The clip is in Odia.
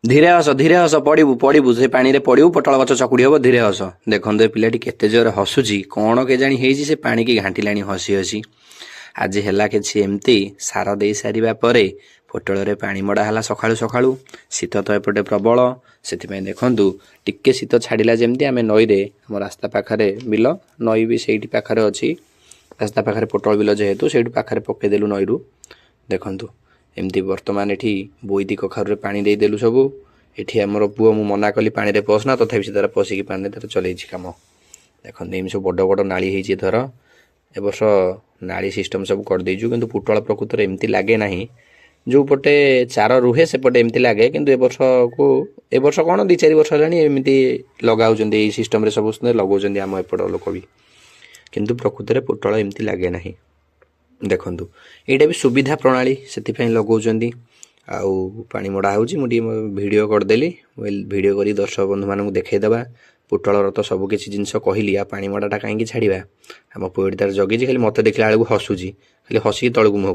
ଧୀରେ ହସ ପଡ଼ିବୁ ସେ ପାଣିରେ ପଡ଼ିବୁ ପୋଟଳ ଗଛ ଚକୁଡ଼ି ହେବ ଧୀରେ ହସ। ଦେଖନ୍ତୁ ଏ ପିଲାଟି କେତେ ଜୋରେ ହସୁଛି କ'ଣ କେଜାଣି ହେଇଛି ସେ ପାଣିକି ଘାଣ୍ଟିଲାଣି ହସି ହସି। ଆଜି ହେଲା କିଛି ଏମିତି ସାର ଦେଇ ସାରିବା ପରେ ପୋଟଳରେ ପାଣି ମଡ଼ା ହେଲା ସକାଳୁ ସକାଳୁ। ଶୀତ ତ ଏପଟେ ପ୍ରବଳ, ସେଥିପାଇଁ ଦେଖନ୍ତୁ ଟିକେ ଶୀତ ଛାଡ଼ିଲା ଯେମିତି ଆମେ ନଈରେ ଆମ ରାସ୍ତା ପାଖରେ ବିଲ, ନଈ ବି ସେଇଠି ପାଖରେ ଅଛି, ରାସ୍ତା ପାଖରେ ପୋଟଳ ବିଲ ଯେହେତୁ ସେଇଠୁ ପାଖରେ ପକାଇଦେଲୁ ନଈରୁ। ଦେଖନ୍ତୁ ଏମିତି ବର୍ତ୍ତମାନ ଏଠି ବୋଇତି କଖାରୁରେ ପାଣି ଦେଇଦେଲୁ ସବୁ। ଏଠି ଆମର ପୁଅ ମୁଁ ମନା କଲି ପାଣିରେ ପଶନା, ତଥାପି ସେ ତାର ପଶିକି ପାଣିରେ ତାର ଚଲେଇଛି କାମ। ଦେଖନ୍ତୁ ଏମିତି ସବୁ ବଡ଼ ବଡ଼ ନାଳି ହେଇଛି ଏଥର। ଏ ବର୍ଷ ନାଳି ସିଷ୍ଟମ୍ ସବୁ କରିଦେଇଛୁ, କିନ୍ତୁ ପୋଟଳ ପ୍ରକୃତରେ ଏମିତି ଲାଗେ ନାହିଁ। ଯେଉଁ ପଟେ ଚାର ରୁହେ ସେପଟେ ଏମିତି ଲାଗେ, କିନ୍ତୁ ଏ ବର୍ଷ କ'ଣ 2-4 ବର୍ଷ ହେଲାଣି ଏମିତି ଲଗାଉଛନ୍ତି, ଏଇ ସିଷ୍ଟମ୍ରେ ସବୁ ଲଗାଉଛନ୍ତି ଆମ ଏପଟ ଲୋକ ବି, କିନ୍ତୁ ପ୍ରକୃତରେ ପୋଟଳ ଏମିତି ଲାଗେ ନାହିଁ। ଦେଖନ୍ତୁ ଏଇଟା ବି ସୁବିଧା ପ୍ରଣାଳୀ, ସେଥିପାଇଁ ଲଗାଉଛନ୍ତି। ଆଉ ପାଣି ମଡ଼ା ହେଉଛି, ମୁଁ ଟିକେ ଭିଡ଼ିଓ କରିଦେଲି, ଭିଡ଼ିଓ କରି ଦର୍ଶକ ବନ୍ଧୁମାନଙ୍କୁ ଦେଖାଇଦେବା। ପୋଟଳର ତ ସବୁ କିଛି ଜିନିଷ କହିଲି, ଆଉ ପାଣି ମଡ଼ାଟା କାହିଁକି ଛାଡ଼ିବା। ଆମ ପୁଅ ଏଠି ତାର ଜଗିଛି, ଖାଲି ମୋତେ ଦେଖିଲା ବେଳକୁ ହସୁଛି, ଖାଲି ହସିକି ତଳକୁ ମୁହଁ